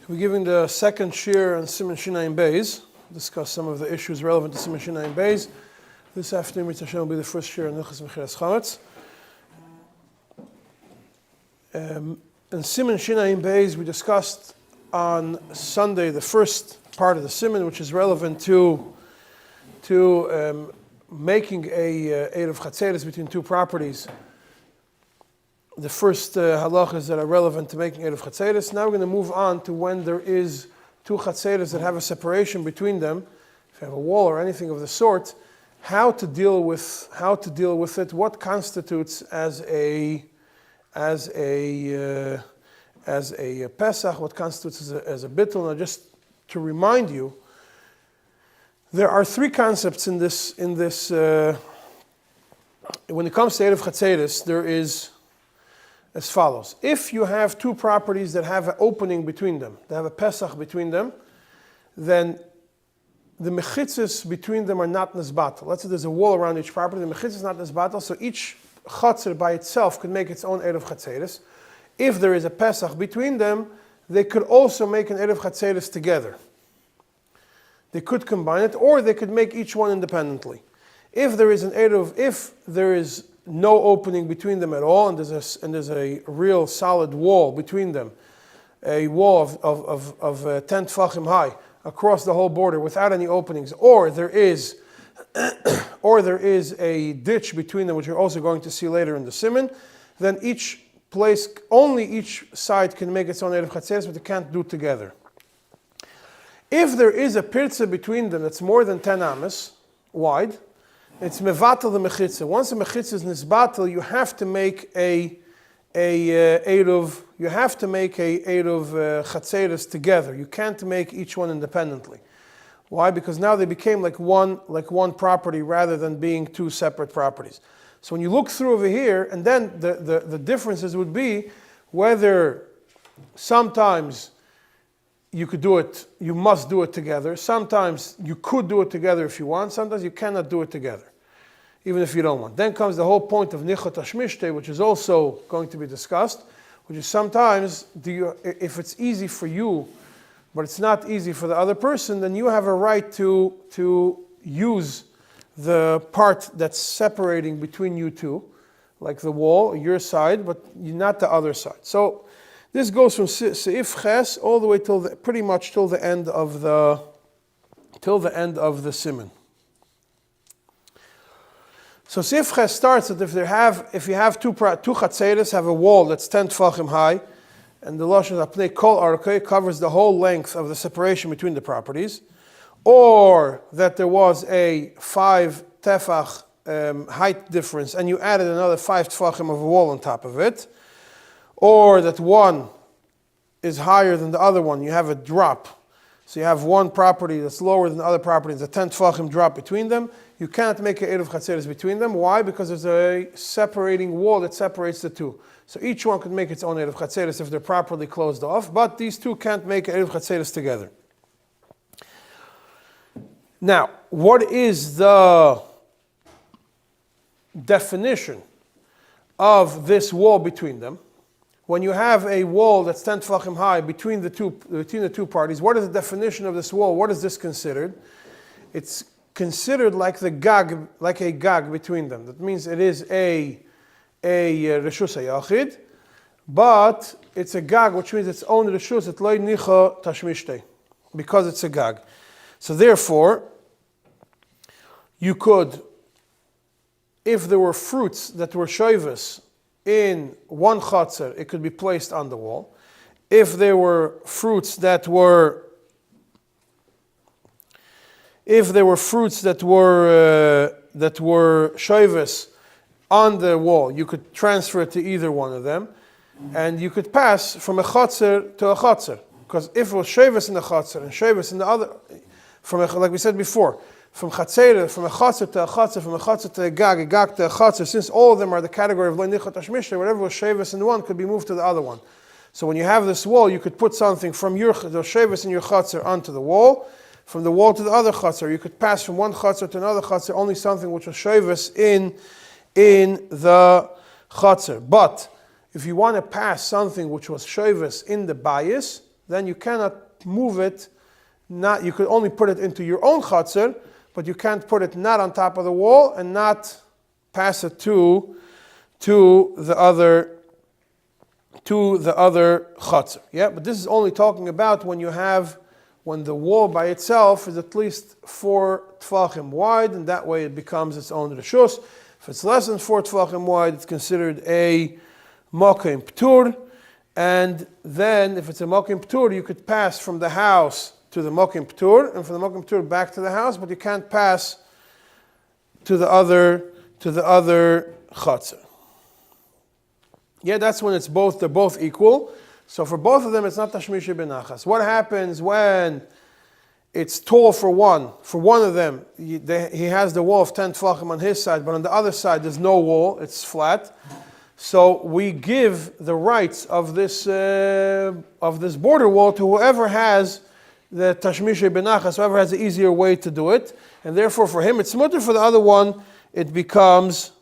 We're giving the second shiur on סימן Shinayim Beis, discuss some of the issues relevant to סימן Shinayim Beis. This afternoon, Mחיצה will be the first shiur on Mechitza Xaretz. In סימן Shinayim Beis, we discussed on Sunday the first part of the סימן, which is relevant to making a Eruv Chatzeres between two properties. The first halachas that are relevant to making Eruv Chatzeres. Now we're going to move on to when there is two Chatzeres that have a separation between them. If you have a wall or anything of the sort, how to deal with it. What constitutes as a Pesach? What constitutes as a Bitul? Now, just to remind you, there are three concepts in this. When it comes to Eruv Chatzeres, there is as follows. If you have two properties that have an opening between them, they have a Pesach between them, then the mechitzas between them are not nesbatel. Let's say there's a wall around each property, the mechitzas is not nesbatel, so each chatzer by itself could make its own Eruv Chatzeres. If there is a Pesach between them, they could also make an Eruv Chatzeres together. They could combine it, or they could make each one independently. If there is an Eruv, if there is no opening between them at all, and there's a real solid wall between them, a wall of 10 tefachim high across the whole border without any openings, or there is a ditch between them, which you're also going to see later in the סימן, then each side can make its own Eruv Chatzeres, but they can't do together. If there is a pirza between them that's more than 10 amas wide, it's mevatel the mechitza. Once the mechitza is nisbatel, you have to make a eruv. You have to make a eruv chatzeres together. You can't make each one independently. Why? Because now they became like one property rather than being two separate properties. So when you look through over here, and then the differences would be whether sometimes you could do it, you must do it together. Sometimes you could do it together if you want. Sometimes you cannot do it together, even if you don't want. Then comes the whole point of nichot hashmishtei, which is also going to be discussed, which is sometimes, if it's easy for you, but it's not easy for the other person, then you have a right to use the part that's separating between you two, like the wall, your side, but not the other side. So this goes from Seif Ches all the way pretty much till the end of the סימן. So Seif Ches starts that if you have two chatzeres have a wall that's 10 tefachim high, and the lashon apnei kol arkei covers the whole length of the separation between the properties, or that there was a 5 tefach height difference, and you added another 5 tefachim of a wall on top of it, or that one is higher than the other one, you have a drop. So you have one property that's lower than the other property, there's a 10 tefachim drop between them. You cannot make an Eruv Chatzeres between them. Why? Because there's a separating wall that separates the two. So each one could make its own Eruv Chatzeres if they're properly closed off, but these two can't make an Eruv Chatzeres together. Now, what is the definition of this wall between them? When you have a wall that's 10 tefachim high between the two parties, what is the definition of this wall? What is this considered? It's considered like a gag between them. That means it is a reshus hayachid, but it's a gag, which means its own reshus. It loy nicha tashmishtei, because it's a gag. So therefore, you could, if there were fruits that were shoivus in one chatzer, it could be placed on the wall. If there were fruits that were shoivus on the wall, you could transfer it to either one of them, and you could pass from a chatzer to a chatzer. Because if it was shoivus in the chatzer and shoivus in the other, like we said before, from a chatzer to a chatzer, from a chatzer to a gag to a chatzer, since all of them are the category of lo nichot hashmishtei, whatever was shoivus in one could be moved to the other one. So when you have this wall, you could put something from the shoivus in your chatzer onto the wall, from the wall to the other chatzer. You could pass from one chatzer to another chatzer, only something which was shoivus in the chatzer. But if you want to pass something which was shoivus in the bayis, then you cannot move it. You could only put it into your own chutzner, but you can't put it not on top of the wall and not pass it to the other chutzner. Yeah, but this is only talking about when the wall by itself is at least 4 tefachim wide, and that way it becomes its own reshus. If it's less than 4 tefachim wide, it's considered a mokim ptur. And then, if it's a mokim ptur, you could pass from the house to the mokim ptur, and from the mokim ptur back to the house, but you can't pass to the other chutzner. Yeah, that's when they're both equal. So for both of them, it's not tashmisha benachas. What happens when it's tall for one? For one of them, he has the wall of 10 tefachim on his side, but on the other side there's no wall; it's flat. So we give the rights of this border wall to whoever has the tashmisha benachas, whoever has the easier way to do it, and therefore for him it's mutter. For the other one, it becomes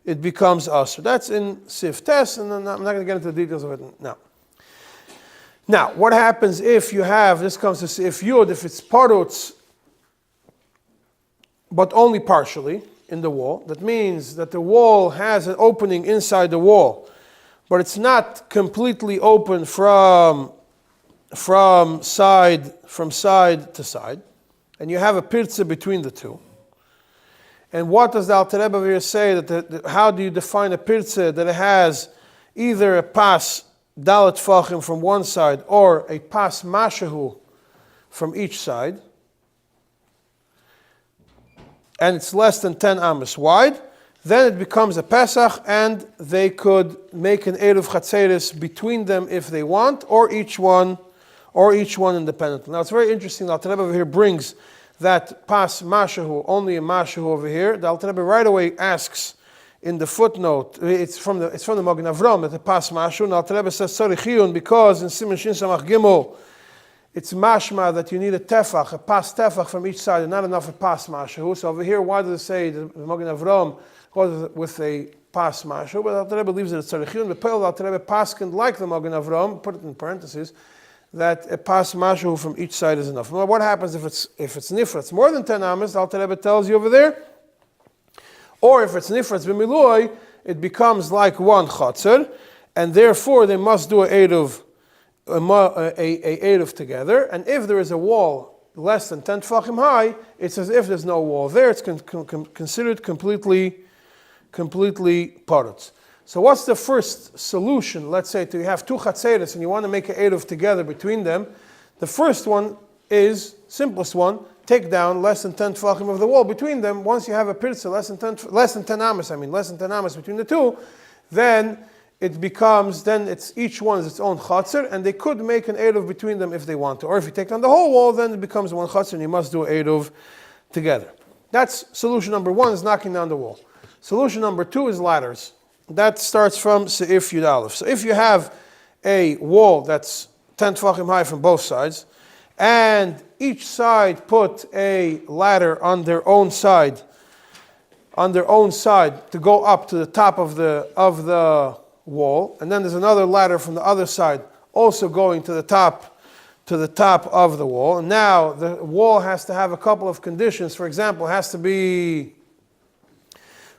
us. So that's in Sif Tes, and I'm not going to get into the details of it now. Now, what happens if you have, this comes to Sif Yud, if it's parutz, but only partially in the wall? That means that the wall has an opening inside the wall, but it's not completely open from side to side, and you have a pirza between the two. And what does the Alter Rebbe over here say? How do you define a pirza? That it has either a pas dalet tefachim from one side or a pas mashahu from each side, and it's less than 10 amos wide, then it becomes a Pesach, and they could make an Eruv Chatzeris between them if they want, or each one independently. Now it's very interesting. The Alter Rebbe over here brings that pas mashahu, only a mashahu over here. The Alter Rebbe right away asks in the footnote, it's from the Magen Avram, that the pas mashahu. And the Alter Rebbe says tzarich because in Siman Shin Samach Gimel, it's mashma that you need a tefach, a pas tefach from each side, and not enough a pas mashahu. So over here, why does it say the Magen Avram goes with a pas mashahu? But the Alter Rebbe leaves it at tzarich. The Peil Alter Rebbe paskin like the Magen Avram, put it in parentheses, that a pas mashahu from each side is enough. Now, what happens if it's nifratz more than 10 amos? The Alter Rebbe tells you over there. Or if it's nifratz b'milui, it becomes like one chatzar, and therefore they must do a eruv together. And if there is a wall less than 10 tefachim high, it's as if there's no wall there. It's considered completely parutz. So what's the first solution? Let's say you have 2 chatzeres and you want to make an eruv together between them. The first one is, simplest one, take down less than 10 tefachim of the wall between them. Once you have a pirza less than 10 amos between the two, then it becomes, it's each one is its own chatzar, and they could make an eruv between them if they want to. Or if you take down the whole wall, then it becomes one chatzar, and you must do an eruv together. That's solution number 1, is knocking down the wall. Solution number 2 is ladders. That starts from Seif Yud Aleph. So if you have a wall that's 10 tefachim high from both sides, and each side put a ladder on their own side to go up to the top of the wall, and then there's another ladder from the other side also going to the top of the wall. And now the wall has to have a couple of conditions. For example, it has to be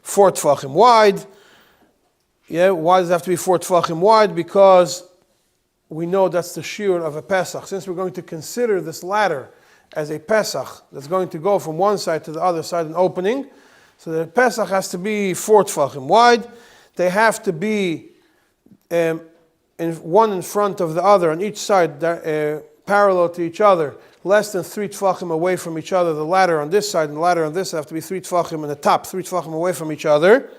4 tefachim wide. Yeah, why does it have to be 4 tefachim wide? Because we know that's the shiur of a Pesach. Since we're going to consider this ladder as a Pesach that's going to go from one side to the other side, an opening, so the Pesach has to be 4 tefachim wide. They have to be one in front of the other on each side, parallel to each other, less than 3 tefachim away from each other. The ladder on this side and the ladder on this side have to be 3 tefachim, and the top 3 tefachim away from each other.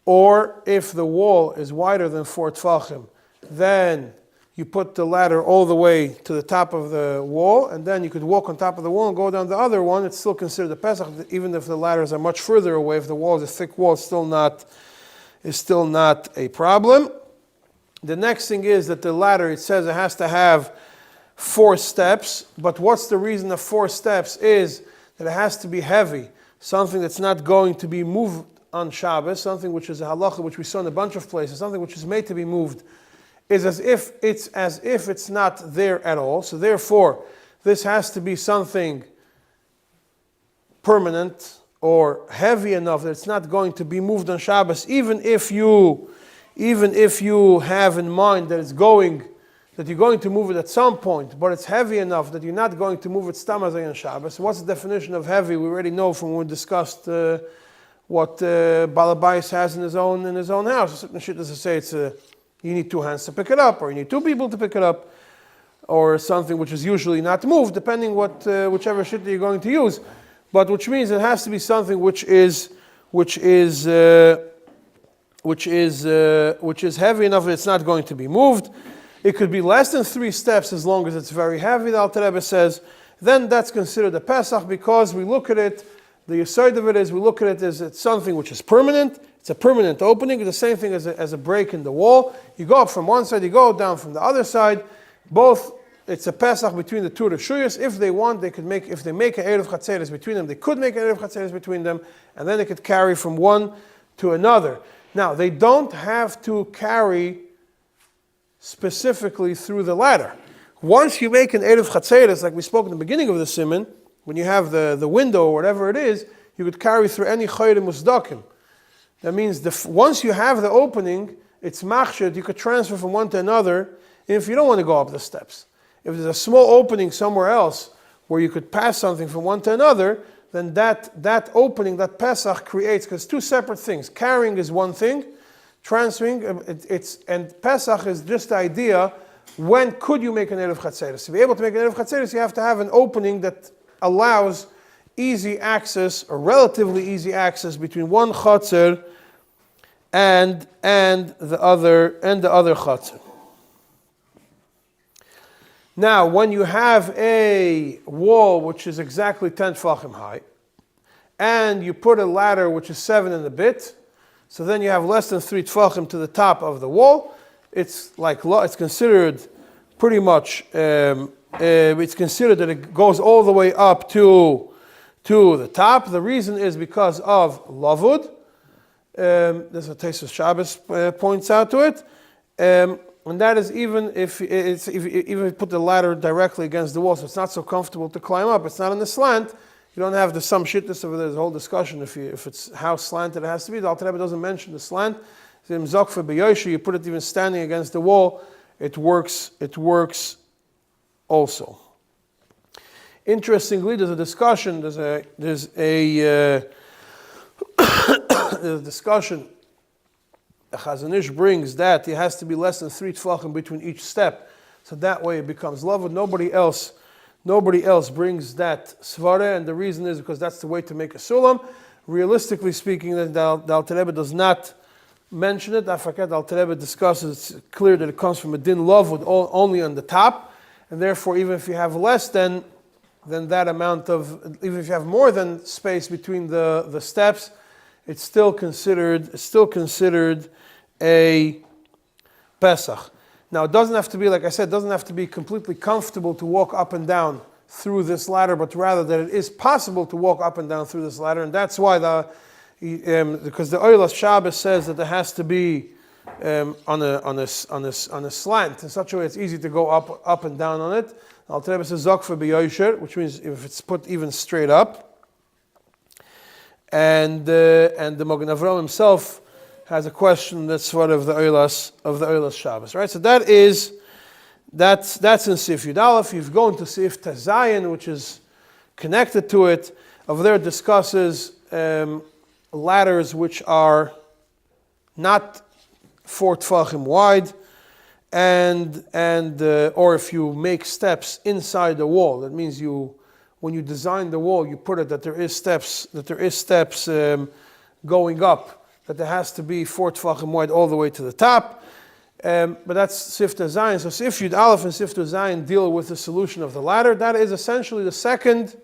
Or if the wall is wider than 4 tefachim, then you put the ladder all the way to the top of the wall, and then you could walk on top of the wall and go down the other one. It's still considered a Pesach, even if the ladders are much further away. If the wall is a thick wall, it's still not a problem. The next thing is that the ladder, it says it has to have 4 steps, but what's the reason of 4 steps is that it has to be heavy, something that's not going to be moved on Shabbos, something which is a halacha which we saw in a bunch of places, something which is made to be moved is as if it's not there at all. So therefore, this has to be something permanent or heavy enough that it's not going to be moved on Shabbos, even if you have in mind that you're going to move it at some point, but it's heavy enough that you're not going to move it stamazay on Shabbos. What's the definition of heavy? We already know from when we discussed what Balabais has in his own house. Certain shit doesn't say you need two hands to pick it up, or you need two people to pick it up, or something which is usually not moved, depending whichever shit that you're going to use. But which means it has to be something which is heavy enough that it's not going to be moved. It could be less than 3 steps as long as it's very heavy, the Alter Rebbe says. Then that's considered a Pesach, because we look at it, the yesod of it is, we look at it as it's something which is permanent. It's a permanent opening. It's the same thing as a break in the wall. You go up from one side, you go down from the other side. Both, it's a Pesach between the two Reshuyos. If they want, if they make an Erev Chatzeres between them, they could make an Erev Chatzeres between them, and then they could carry from one to another. Now, they don't have to carry specifically through the ladder. Once you make an Erev Chatzeres, like we spoke in the beginning of the Siman, when you have the window or whatever it is, you could carry through any Chayrim Musdakim. That means once you have the opening, it's machshir, you could transfer from one to another if you don't want to go up the steps. If there's a small opening somewhere else where you could pass something from one to another, then that opening, that Pesach creates, because 2 separate things. Carrying is one thing, transferring, and Pesach is just the idea, when could you make an Erev Chatzeres? To be able to make an Erev Chatzeres, you have to have an opening that allows easy access, or relatively easy access, between one Chatzer and the other Chatzer. Now, when you have a wall which is exactly 10 tefachim high, and you put a ladder which is 7 and a bit, so then you have less than 3 tefachim to the top of the wall. It's considered pretty much. It's considered that it goes all the way up to the top. The reason is because of lavud. This is what Tesis Shabbos points out to it. And that is even if you put the ladder directly against the wall, so it's not so comfortable to climb up. It's not on the slant. You don't have some shittus over there. There's a whole discussion if it's how slanted it has to be. The Alter Rebbe doesn't mention the slant. You put it even standing against the wall. It works also. Interestingly, there's a discussion. There's a discussion. The Chazon Ish brings that it has to be less than 3 tefachim between each step, so that way it becomes lavud. Nobody else brings that svara, and the reason is because that's the way to make a sulam. Realistically speaking, the Alter Rebbe does not mention it. The Alter Rebbe discusses. It's clear that it comes from a din lavud only on the top, and therefore, even if you have less than that amount of, even if you have more than space between the steps, it's still considered a Pesach. Now, it doesn't have to be, like I said, it doesn't have to be completely comfortable to walk up and down through this ladder, but rather that it is possible to walk up and down through this ladder, and that's why because the Oilas Shabbos says that it has to be on a slant in such a way it's easy to go up and down on it. Alter Rebbe says Zokfa b'Yosher, which means if it's put even straight up. And the Magen Avraham himself has a question that's sort of the Oilas Shabbos, right? So that's in Sif Yud Aleph. You've gone to Sif Tazayin, which is connected to it. Over there, it discusses ladders which are not 4 tefachim wide, and or if you make steps inside the wall, that means when you design the wall, you put it that there is steps going up, that there has to be 4 tefachim wide all the way to the top. But that's Sifta Zayin. So Sif Yud Aleph and Sifta Zayin deal with the solution of the ladder. That is essentially the second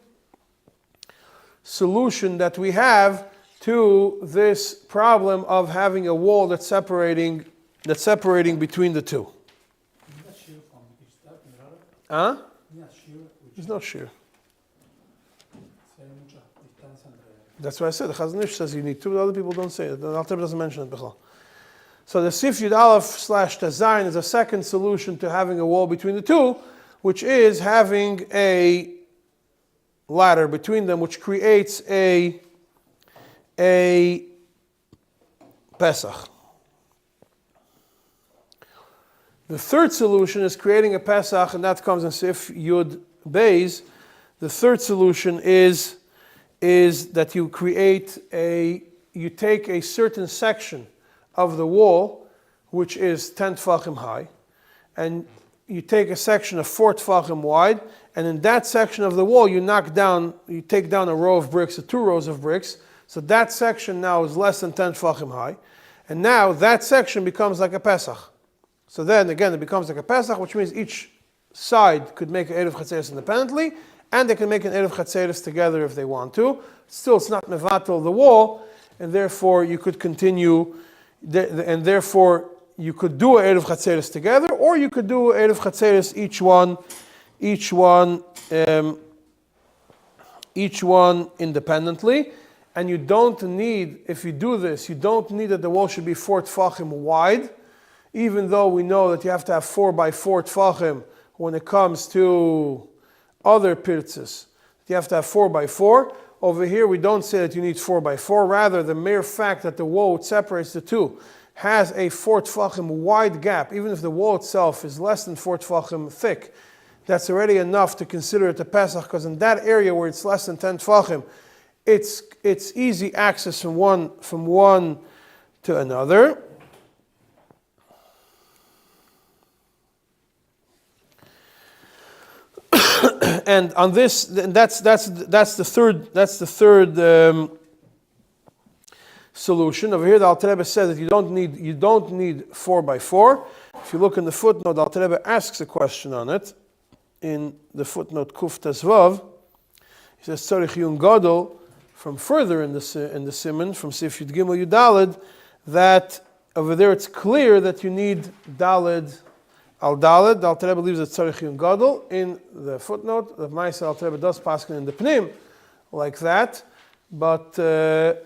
solution that we have to this problem of having a wall that's separating between the two. Huh? There's no shear. That's why I said the Chazon Ish says you need 2. The other people don't say it. The Alter Rebbe doesn't mention it. So the Sif Yud Aleph / Tazayin is a second solution to having a wall between the two, which is having a ladder between them, which creates a Pesach. The third solution is creating a Pesach, and that comes in Sif Yud Beis. The third solution is that you you take a certain section of the wall, which is 10 tfachim high, and you take a section of 4 tfachim wide, and in that section of the wall you take down a row of bricks, or 2 rows of bricks, so that section now is less than 10 tfachim high, and now that section becomes like a Pesach. So then again it becomes like a Pesach, which means each side could make an Erev Chatzeres independently, and they can make an Erev Chatzeres together if they want to. Still, it's not mevatel the wall, and therefore you could continue, and therefore you could do an Erev Chatzeres together, or you could do an Erev Chatzeres each one independently. And you don't need, if you do this, you don't need that the wall should be 4 tfachim wide, even though we know that you have to have 4 by 4 tfachim when it comes to other pirtzes. You have to have 4 by 4. Over here we don't say that you need 4 by 4. Rather, the mere fact that the wall which separates the two has a 4 tfachim wide gap, even if the wall itself is less than 4 tfachim thick, that's already enough to consider it a Pesach, because in that area where it's less than 10 tfachim, it's easy access from one to another. And on this, that's the third solution. Over here, the Alter Rebbe says that you don't need 4 by 4. If you look in the footnote, the Alter Rebbe asks a question on it. In the footnote Kuf Tezvav, he says Tzarich Yun Gadol, from further in the Siman, from Sif Yud Gimel Yud Daled, that over there it's clear that you need Daled al Daled. The Alter Rebbe believes that Tzarich Yun Gadol. In the footnote, the Ma'aseh Alter Rebbe does paskin in the Pnim like that, but the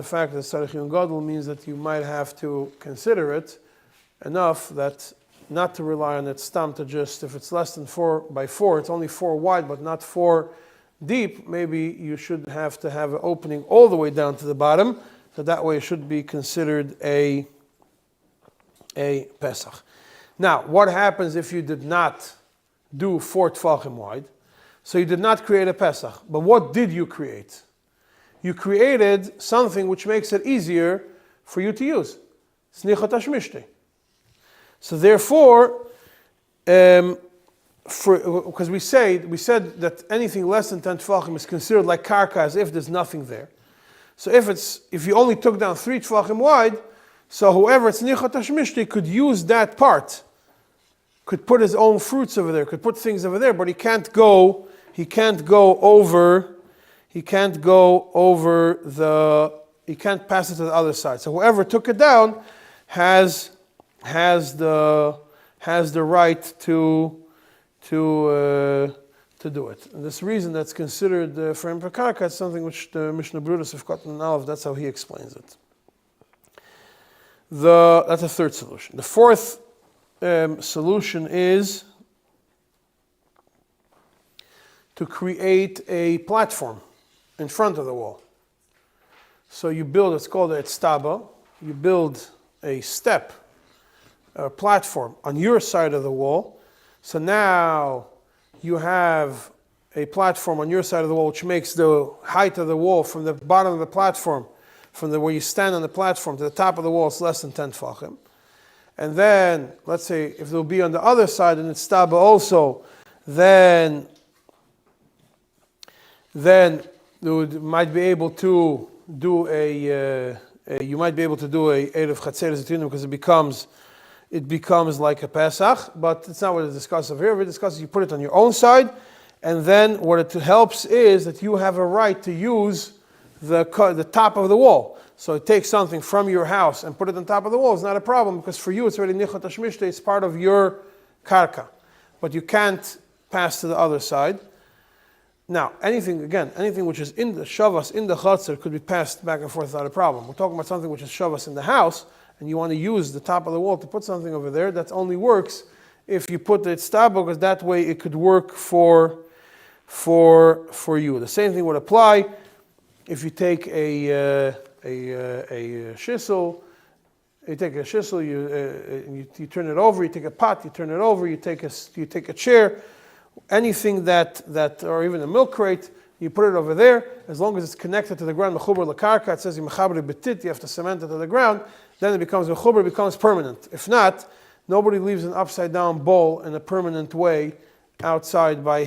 fact that Tzarich Yun Gadol means that you might have to consider it enough that not to rely on it stam to just, if it's less than 4 by 4, it's only 4 wide but not 4 deep, maybe you should have to have an opening all the way down to the bottom, so that way it should be considered a Pesach. Now, what happens if you did not do 4 tfachim wide? So you did not create a Pesach, but what did you create? You created something which makes it easier for you to use. Snichot hashmishte. So therefore, because we said that anything less than 10 tfachim is considered like karka, as if there's nothing there. So if you only took down 3 tfachim wide, so whoever it's nichot hashmishti could use that part, could put his own fruits over there, could put things over there, but he can't go over he can't pass it to the other side. So whoever took it down has the right to do it. And this reason that's considered for Karka is something which the Mishnah Brutus of Kotl Aleph, that's how he explains it. That's the third solution. The fourth solution is to create a platform in front of the wall. So you build, it's called a tztaba, you build a step, a platform on your side of the wall. So now you have a platform on your side of the wall which makes the height of the wall from the bottom of the platform, where you stand on the platform to the top of the wall, it's less than 10 tfachim. And then, let's say, if they'll be on the other side and it's tztaba also, then you might be able to do a Erev Chatzeres between them, because it becomes like a Pesach, but it's not what it's discussed over here. We discuss you put it on your own side, and then what it helps is that you have a right to use the top of the wall. So take something from your house and put it on top of the wall. It's not a problem, because for you it's already nichot hashmishte, it's part of your karka. But you can't pass to the other side. Now, anything which is in the shavas, in the chatzar, could be passed back and forth without a problem. We're talking about something which is shavas in the house, and you want to use the top of the wall to put something over there, that only works if you put the stabbo, because that way it could work for you. The same thing would apply if you take a shissel. You take a shissel, you turn it over. You take a pot, you turn it over. You take a chair, anything that or even a milk crate. You put it over there. As long as it's connected to the ground, mechuber lakarka. It says you have to cement it to the ground. Then it becomes mechuber, it becomes permanent. If not, nobody leaves an upside down bowl in a permanent way outside by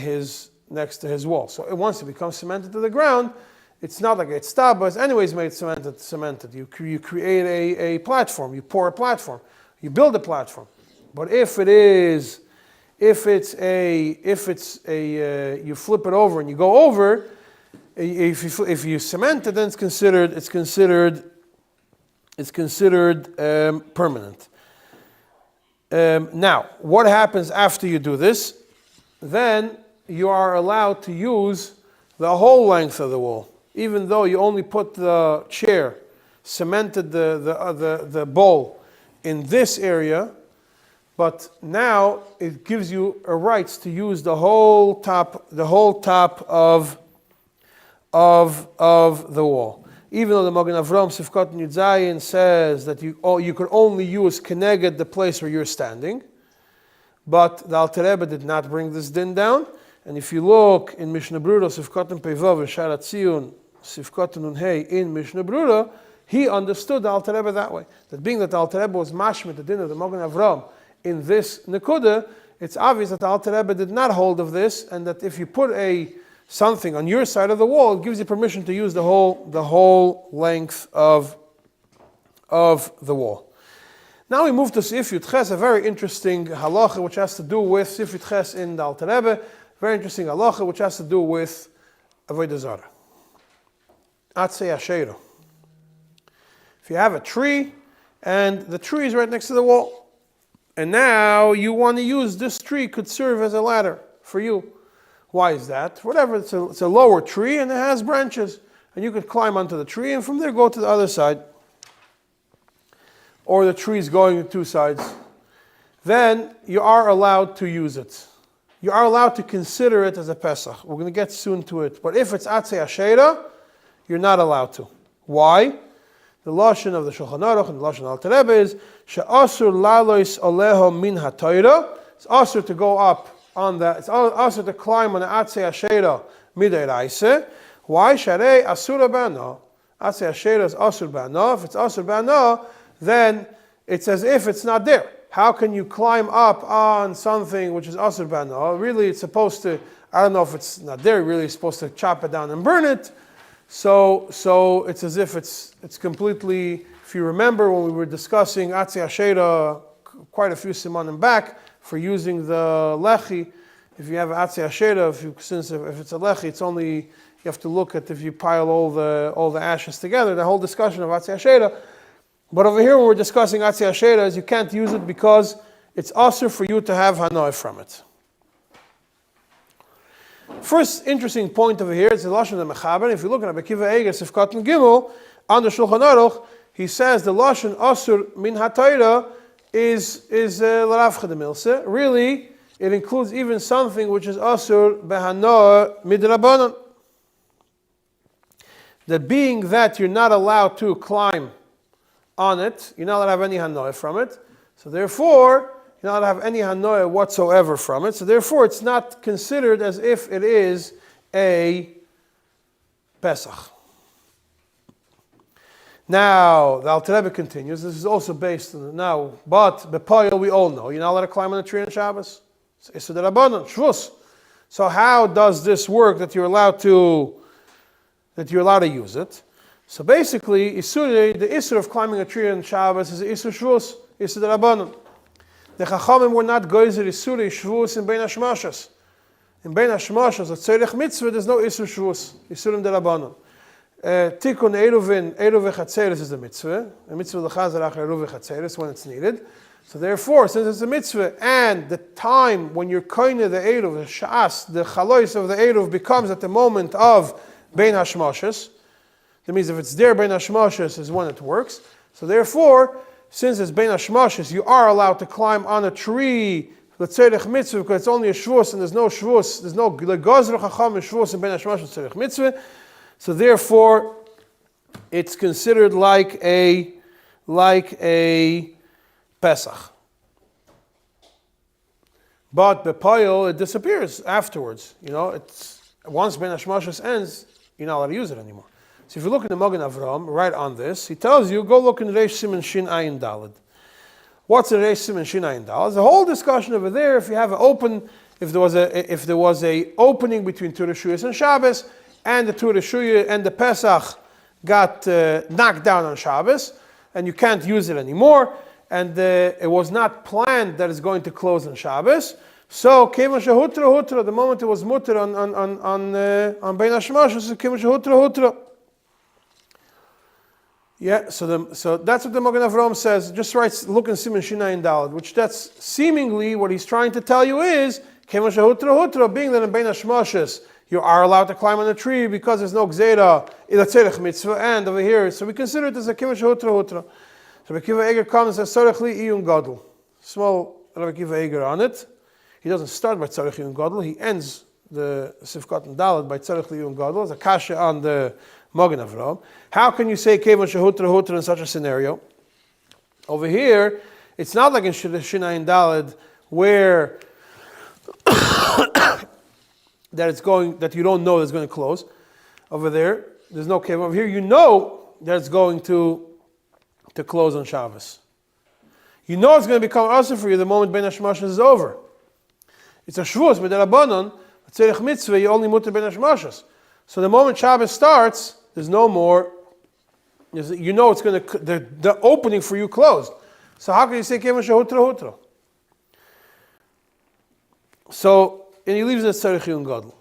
next to his wall. So once it becomes cemented to the ground, it's not like it's stub, but it's anyways made cemented. You create a platform, you pour a platform, you build a platform. But if you flip it over and you go over, if you cement it, then it's considered permanent. Now, what happens after you do this? Then you are allowed to use the whole length of the wall. Even though you only put the chair, cemented the bowl in this area, but now it gives you a right to use the whole top of the wall. Even though the Magen Avraham Sifkat Yudzayin says that you could only use keneged the place where you're standing, but the Alter Rebbe did not bring this din down. And if you look in Mishnah Brura Sifkat Peivav and Sharat Tziyun Sifkat Nunhei in Mishnah Brura, he understood the Alter Rebbe that way. That being that the Alter Rebbe was mashmit the din of the Magen Avraham in this nekuda, it's obvious that the Alter Rebbe did not hold of this, and that if you put something on your side of the wall, it gives you permission to use the whole length of the wall. Now we move to Sif Yud Ches, a very interesting halacha which has to do with Sif Yud Ches in the Alter Rebbe, very interesting halacha which has to do with Avodah Zarah. Atzei Asherah. If you have a tree, and the tree is right next to the wall, and now you want to use this tree, could serve as a ladder for you. Why is that? Whatever, it's a lower tree and it has branches, and you could climb onto the tree and from there go to the other side. Or the tree is going to two sides. Then you are allowed to use it. You are allowed to consider it as a Pesach. We're going to get soon to it. But if it's Atzei Asherah, you're not allowed to. Why? The lashon of the Shulchan Aruch and the lashon of Alter Rebbe is she'asur lalois aleho min ha'torah. It's asur to go up on that. It's asur to climb on the Atzei Asherah midiraisa. Why? Sharei asura ba'ana. Atzei Asherah is asur ba'ana. If it's asur ba'ana, then it's as if it's not there. How can you climb up on something which is asur ba'ana? Really, it's supposed to. I don't know if it's not there. Really, it's supposed to chop it down and burn it. So it's as if it's completely, if you remember when we were discussing Atzei Asherah quite a few simanim back for using the lechi, if you have Atzei Asherah, if it's a lechi, it's only, you have to look at if you pile all the ashes together, the whole discussion of Atzei Asherah. But over here when we're discussing Atzei Asherah is you can't use it because it's asur for you to have hanoi from it. First interesting point over here is the lashon of the Mechaber. If you look at Rabbi Akiva Eiger Sifkat Gimel on the Shulchan Aruch, he says the lashon asur min haTorah is l'ravcha de milse. Really, it includes even something which is asur behanoah midrabanan. That being that you're not allowed to climb on it, you're not allowed to have any hanoah from it. So therefore, you're not allowed to have any hanoah whatsoever from it. So therefore, it's not considered as if it is a Pesach. Now, the Alter Rebbe continues. This is also based on now, but B'Poyel we all know you're not allowed to climb on a tree on Shabbos. It's Issur D'Rabbanan, Shvus. So how does this work that you're allowed to use it? So basically, the Issur of climbing a tree on Shabbos is Issur Shvus, Issur D'Rabbanan. The Chachamim were not goyzer Isuri Shvus in Bein Hashmashas. In Bein Hashmashas, at Tzorech Mitzvah, there's no Isur Shvus, Isurim D'Rabbanan. Tikkun Eiruvin, Eruv Chatzeres is the mitzvah. The mitzvah l'chazar achar Eruv Chatzeres when it's needed. So therefore, since it's a mitzvah, and the time when you're koine the Eruv, the Sha'as, the chalois of the Eruv becomes at the moment of Bein Hashmashas. That means if it's there, Bein Hashmashas is when it works. So therefore, since it's bein hashmashos, you are allowed to climb on a tree, l'tzerich mitzvah, because it's only a shvus, and there's no legozr chacham and shvus and bein hashmashos tzerich mitzvah. So therefore, it's considered like a Pesach. But bepoil, it disappears afterwards. It's once bein hashmashos ends, you're not allowed to use it anymore. So if you look in the Magen Avram, right on this, he tells you, go look in Reish Siman Shin Ayin Daled. What's a Reish Siman Shin Ayin Daled? There's a whole discussion over there. If you have if there was a opening between Tu Rishuyas and Shabbos, and the Tu Rishuyah and the Pesach got knocked down on Shabbos, and you can't use it anymore, and it was not planned that it's going to close on Shabbos. So Kevan Shehutra, the moment it was mutter on Bein Hashmashos, Kevan Shehutra. Yeah, so that's what the Magen Avram says. Just writes, look in Siman Shin Ayin Daled, which that's seemingly what he's trying to tell you is, Kevan Shehutra, being that in Bein Hashmashos, you are allowed to climb on a tree because there's no gzeira, ilatzerich mitzvah, and over here, so we consider it as a Kevan Shehutra. So Rabbi Akiva Eiger comes and says, Tzarech li iyun gadol. Small Rabbi Akiva Eiger on it. He doesn't start by Tzarech iyun gadol, he ends the Sifkat and Daled by Tzarech li iyun gadol. It's a kasha on the Magen Avram. How can you say Kevan Shehutra in such a scenario? Over here, it's not like in Shin Ayin Daled where that you don't know it's going to close. Over there, there's no Kevan. Over here, you know that it's going to close on Shabbos. You know it's going to become asur for you the moment Bein Hashmashos is over. It's a shvus, but the Rabbanon, tzerich mitzvah, you only mutter Bein Hashmashos. So the moment Shabbos starts, there's no more. You know it's going to the opening for you closed. So how can you say Kevan Shehutra? So and he leaves it tzarich iyun gadol.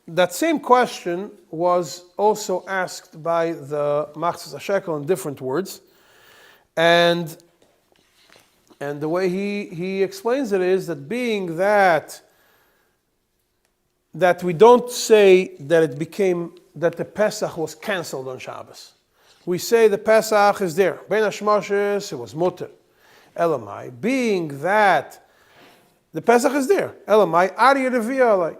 That same question was also asked by the Machzas HaShekel in different words, and the way he explains it is that being that we don't say that that the Pesach was cancelled on Shabbos. We say the Pesach is there. Bein Hashmashos, it was mutter. Elamai, being that the Pesach is there. Elamai, Ari Reviya Alai.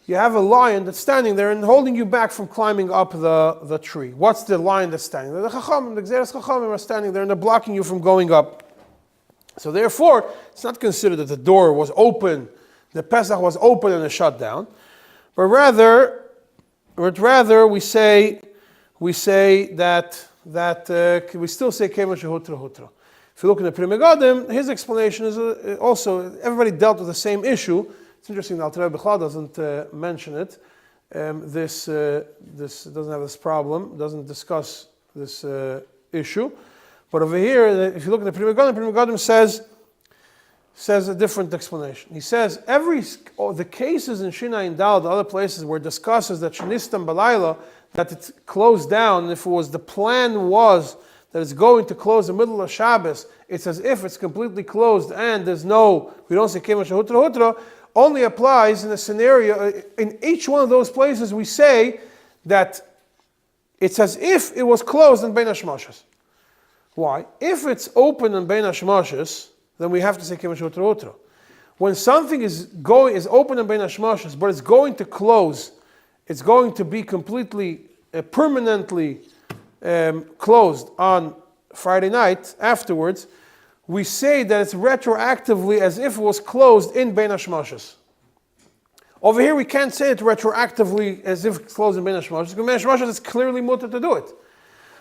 You have a lion that's standing there and holding you back from climbing up the tree. What's the lion that's standing there? The Chachamim, the Gzeres Chachamim are standing there and they're blocking you from going up. So therefore, it's not considered that the door was open, the Pesach was open and it shut down, but rather we say that we still say Kevan Shehutra. If you look in the Pri Megadim, his explanation is also, everybody dealt with the same issue. It's interesting that Alter Rebbe Bechla doesn't mention it. This doesn't have this problem, doesn't discuss this issue. But over here, if you look at the Pri Megadim says a different explanation. He says the cases in Shin Ayin Daled, the other places where it discusses that Shenistam Balayla, that it's closed down, and if it was the plan was that it's going to close in the middle of Shabbos, it's as if it's completely closed and we don't say Kevan Shehutra, only applies in a scenario, in each one of those places we say that it's as if it was closed in Bein Hashmashos. Why? If it's open in Bein Hashmashos, then we have to say Kevan Shehutra. When something is open in Bein Hashmashos, but it's going to close, it's going to be completely, permanently closed on Friday night afterwards, we say that it's retroactively as if it was closed in Bein Hashmashos. Over here we can't say it retroactively as if it's closed in Bein Hashmashos, because Bein Hashmashos is clearly mutter to do it.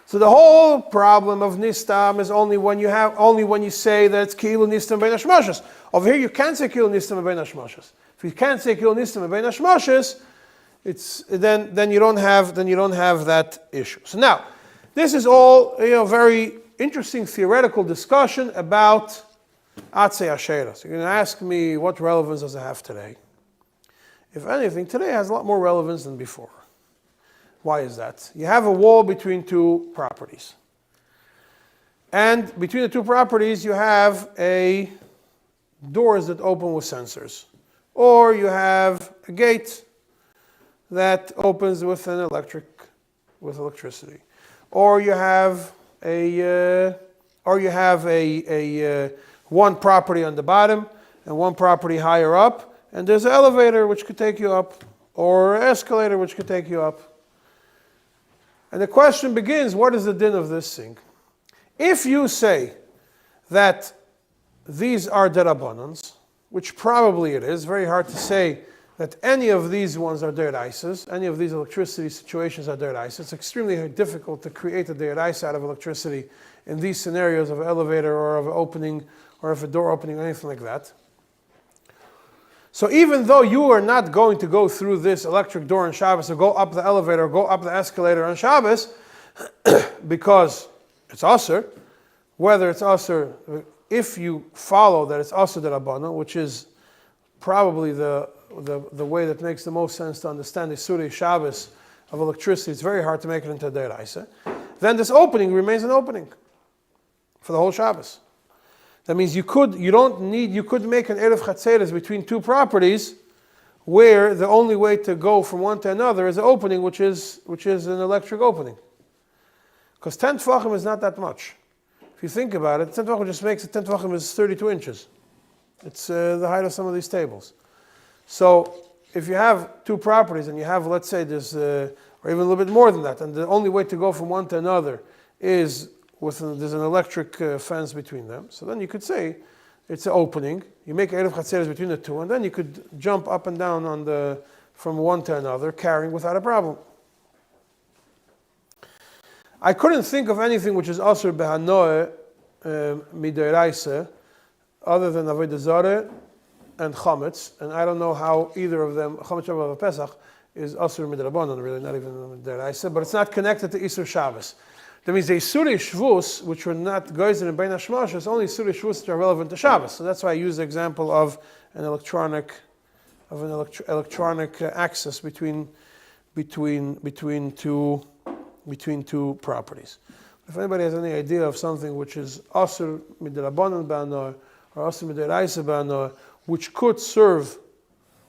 So the whole problem of Nistam is only when you say that it's Ki'ilu Nistam Bein Hashmashos. Over here you can't say Ki'ilu Nistam Bein Hashmashos. If you can't say Ki'ilu Nistam Bein Hashmashos, then you don't have that issue. So now, this is all very interesting theoretical discussion about Atzei Asherah. So you're going to ask me, what relevance does it have today? If anything, today has a lot more relevance than before. Why is that? You have a wall between two properties. And between the two properties, you have doors that open with sensors. Or you have a gate that opens with electricity. Or you have a or you have a one property on the bottom and one property higher up, and there's an elevator which could take you up, or an escalator which could take you up. And the question begins, what is the din of this thing? If you say that these are derabbanans, which probably it is, very hard to say that any of these ones are deraisas, any of these electricity situations are deraisas. It's extremely difficult to create a deraisa out of electricity in these scenarios of an elevator or of an opening or of a door opening or anything like that. So even though you are not going to go through this electric door on Shabbos or go up the elevator or go up the escalator on Shabbos, because it's asur, whether it's asur, if you follow that it's asur derabbanan, which is probably the way that makes the most sense to understand the Surah Shabbos of electricity, it's very hard to make it into a deraisa, then this opening remains an opening for the whole Shabbos. That means you could make an Erev Chatzeres between two properties where the only way to go from one to another is an opening which is an electric opening. Because 10 Tvachim is not that much. If you think about it, 10 Tvachim just makes it, 10 Tvachim is 32 inches. It's the height of some of these tables. So if you have two properties and you have, let's say there's, or even a little bit more than that, and the only way to go from one to another is there's an electric fence between them. So then you could say it's an opening. You make Erev Chatzeres between the two, and then you could jump up and down from one to another, carrying without a problem. I couldn't think of anything which is asur behanoeh midoraisa other than avodah zareh and chametz, and I don't know how either of them, chametz Shabbat Pesach, is asur midrabanan, really not even midoraisa, but it's not connected to Isur Shabbos. That means the Isurei Shvus, which were not Geizer and Bein Hashmash, is only Isurei Shvus that are relevant to Shabbos. So that's why I use the example of an electronic access between two properties. If anybody has any idea of something which is Asur Midrabanan Ba'anor or Asur Midoraisa Ba'anor, which could serve,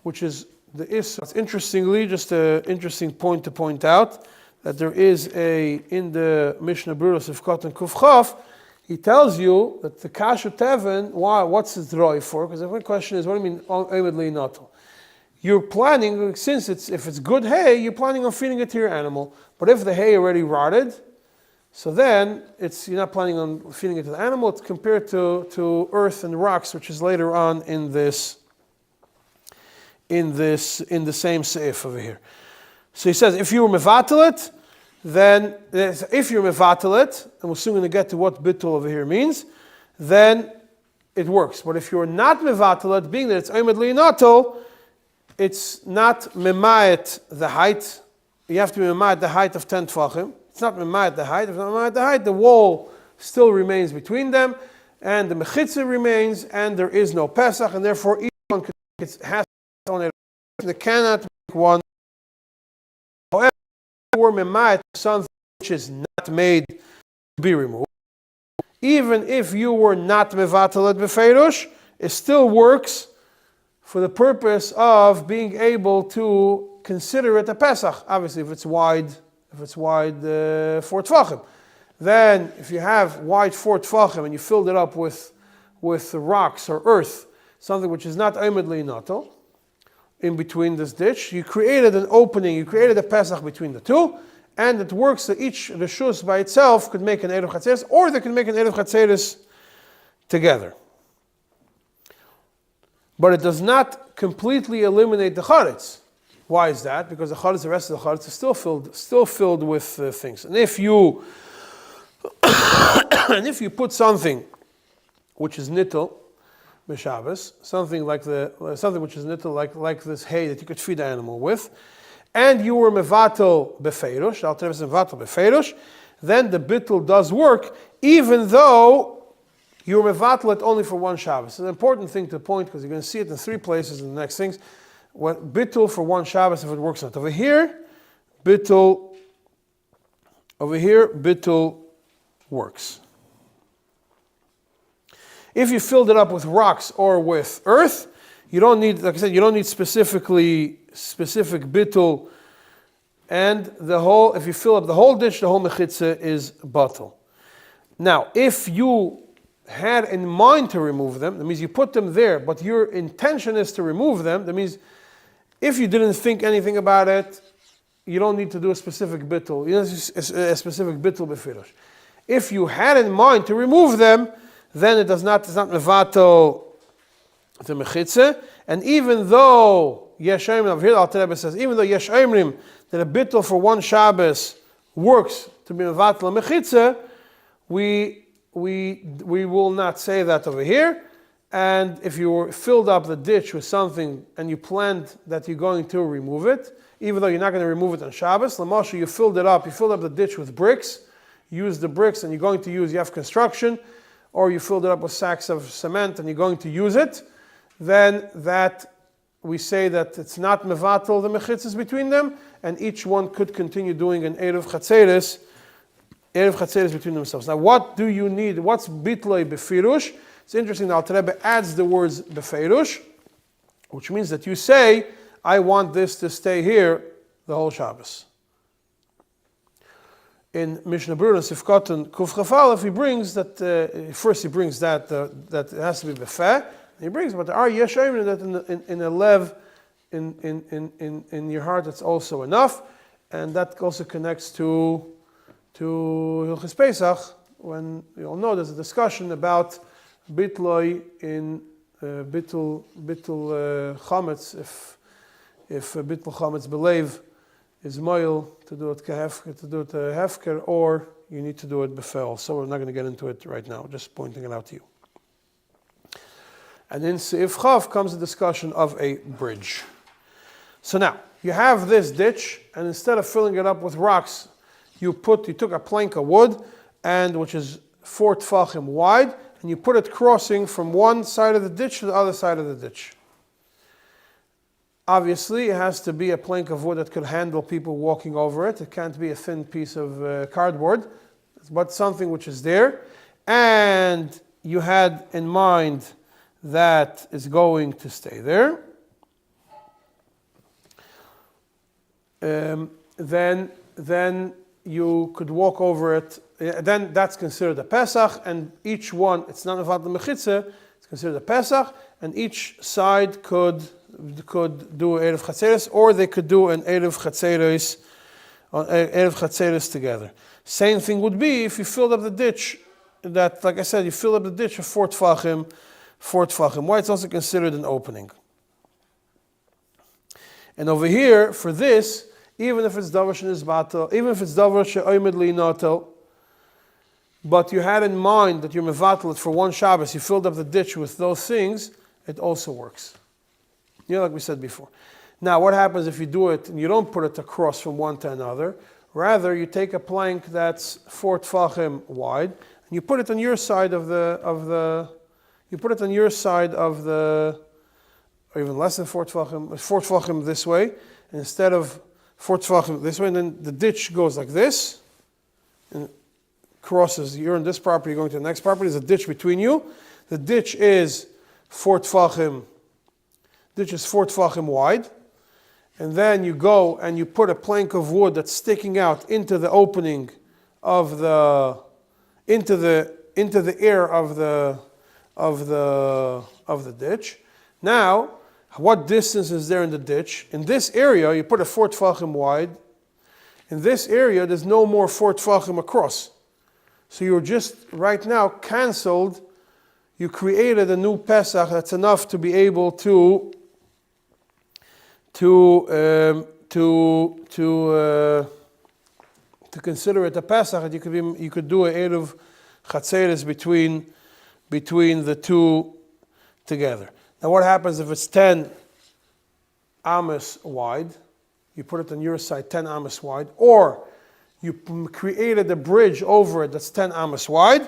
which is the Isur. Interestingly, just an interesting point to point out, that there is in the Mishnah Berurah of Kotl and Kufchaf, he tells you that the Kasher Teven, what's the droi for? Because the one question is, what do you mean, Oimedli Natal? You're planning, if it's good hay, you're planning on feeding it to your animal. But if the hay already rotted, so then you're not planning on feeding it to the animal. It's compared to earth and rocks, which is later on in the same seif over here. So he says, if you were mevatel it, then if you're mevatel it, and we're soon going to get to what bitul over here means, then it works. But if you're not mevatel it, being that it's omed li'nato, it's not memayet the height. You have to be memayet the height of 10 tvachim. It's not memayet the height. If it's not memayet the height, the wall still remains between them, and the mechitza remains, and there is no Pesach, and therefore each one has on it. They cannot make one. However, for memayet something which is not made to be removed, even if you were not mevatel it befeirush, it still works for the purpose of being able to consider it a Pesach. Obviously, if it's wide 4 tvachim. Then, if you have wide 4 tvachim and you filled it up with rocks or earth, something which is not omed li'nato, in between this ditch, you created an opening, you created a Pesach between the two, and it works that each reshus by itself could make an Erev Chatzeres, or they can make an Erev Chatzeres together. But it does not completely eliminate the Charitz. Why is that? Because the rest of the Charitz is still filled with things. And if you put something which is nittel b'Shabbos, something which is nittel like this hay that you could feed the animal with, and you were mevatel befeirush, then the bitul does work, even though you were mevatel it only for one Shabbos. It's an important thing to point, because you're going to see it in 3 places in the next things. What bitul for one Shabbos, if it works not. Over here, bitul works. If you filled it up with rocks or with earth, you don't need, like I said, you don't need specific bitul, and if you fill up the whole ditch, the whole mechitza is batal. Now, if you had in mind to remove them, that means you put them there, but your intention is to remove them, that means if you didn't think anything about it, you don't need to do a specific bitul. You don't need a specific bitul befirush. If you had in mind to remove them, then it's not mevatel the mechitza. And even though yesh omrim, over here the Alter Rebbe says, even though yesh omrim that a bitul for one Shabbos works to be mevatel a mechitza, we will not say that over here. And if you filled up the ditch with something and you planned that you're going to remove it, even though you're not going to remove it on Shabbos, Lamasha, you filled up the ditch with bricks, use the bricks and you're going to use, you have construction, or you filled it up with sacks of cement and you're going to use it, then that we say that it's not mevatel the mechitzas between them, and each one could continue doing an Erev Chatzeres between themselves. Now what do you need? What's bitloi befirush? It's interesting that Alter Rebbe adds the words befirush, which means that you say, I want this to stay here the whole Shabbos. In Mishnah Berurah and Sifkatan Kuf Chaf Aleph, he brings that first he brings that it has to be befeh. He brings, but there are yesh omrim that in a lev, in your heart, that's also enough, and that also connects to Hilchos Pesach, when you all know there's a discussion about bitloi in bitul chametz, if bitul chametz belev is moil to do it hefker, or you need to do it befel. So we're not going to get into it right now, just pointing it out to you. And in Seif Chav comes the discussion of a bridge. So now, you have this ditch, and instead of filling it up with rocks, you took a plank of wood, and which is 4 tfachim wide, and you put it crossing from one side of the ditch to the other side of the ditch. Obviously, it has to be a plank of wood that could handle people walking over it. It can't be a thin piece of cardboard, but something which is there. And you had in mind that is going to stay there. Then you could walk over it. Then that's considered a Pesach, and each one, it's not about the Mechitza, it's considered a Pesach, and each side could do Erev Chatzeres, or they could do an Erev Chatzeres together. Same thing would be if you filled up the ditch, that, like I said, you filled up the ditch of 4 tfachim. Why it's also considered an opening. And over here, for this, even if it's davar she'nizbatel, even if it's davar she'omed li'inatel, but you had in mind that you're mevatel it for one Shabbos, you filled up the ditch with those things, it also works. Like we said before. Now, what happens if you do it and you don't put it across from one to another? Rather, you take a plank that's 4 tfachim wide, and you put it on your side of the or even less than 4 tfachim this way, and instead of 4 tfachim this way, and then the ditch goes like this, and crosses, you're in this property, going to the next property, there's a ditch between you. The ditch is 4 tfachim wide, and then you go and you put a plank of wood that's sticking out into the opening of into the air of the ditch. Now, what distance is there in the ditch? In this area, you put a 4 tfachim wide. In this area, there's no more 4 tfachim across. So you're just right now canceled. You created a new Pesach that's enough to be able to consider it a Pesach. And you could do an Erev Chatzeres between the two together. Now what happens if it's 10 amas wide? You put it on your side 10 amas wide, or you created a bridge over it that's 10 amas wide,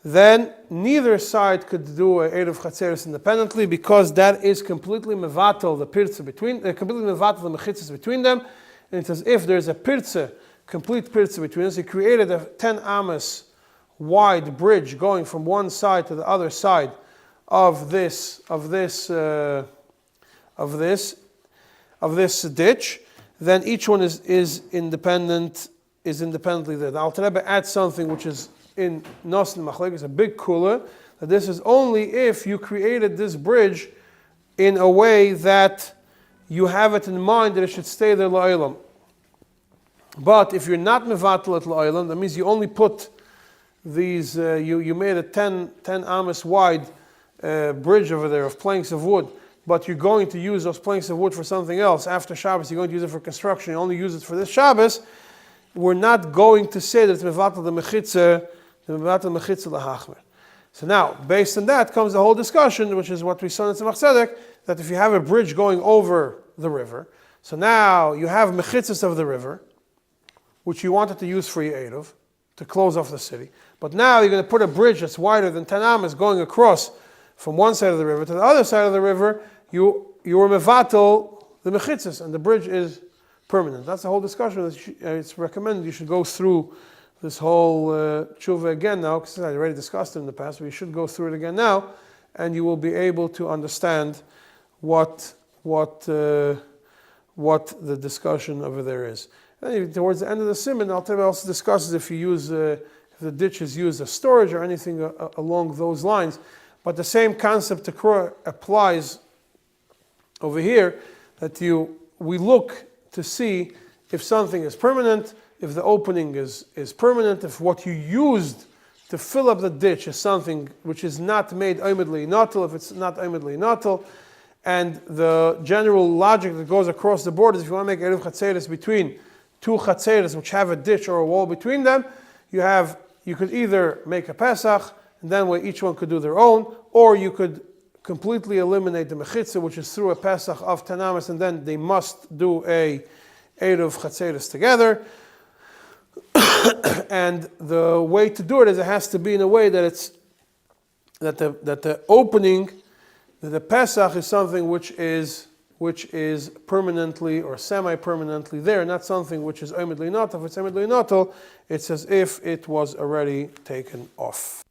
then neither side could do a Erev Chatzeres independently, because that is completely mevatel the pirza completely mevatel the mechitzas between them. And it says if there's a complete pirza between us, you created a 10 amas wide bridge going from one side to the other side of this ditch, then each one is independently there. The Alter Rebbe adds something which is in Nos Machlekes, a big kula, that this is only if you created this bridge in a way that you have it in mind that it should stay there la'olam. But if you're not mevatel it la'olam, that means you only put these, you made a 10 amas wide bridge over there of planks of wood, but you're going to use those planks of wood for something else. After Shabbos, you're going to use it for construction, you only use it for this Shabbos. We're not going to say that it's mevatel the mechitza, lahachmer. So now, based on that comes the whole discussion, which is what we saw in Tzemach Tzedek, that if you have a bridge going over the river, so now you have mechitzas of the river, which you wanted to use for your Eruv, to close off the city. But now you're going to put a bridge that's wider than 10 amas going across from one side of the river to the other side of the river. You were mevatel the mechitzas, and the bridge is permanent. That's the whole discussion. It's recommended you should go through this whole tshuva again now, because I already discussed it in the past, but you should go through it again now, and you will be able to understand what the discussion over there is. And towards the end of the Siman, Alter Rebbe also discusses if the ditch is used as storage or anything along those lines. But the same concept applies over here, that we look to see if something is permanent, if the opening is permanent, if what you used to fill up the ditch is something which is not made oimedli natal, if it's not oimedli natal. And the general logic that goes across the board is if you want to make eruv chatzeres between two chatzeres which have a ditch or a wall between them, you could either make a Pesach, and then where each one could do their own, or you could completely eliminate the mechitza, which is through a Pesach of 10 amas, and then they must do a eruv chatzeres together. And the way to do it is it has to be in a way that the opening, that the Pesach is something which is permanently or semi-permanently there, not something which is oimedli natal. If it's oimedli natal, it's as if it was already taken off.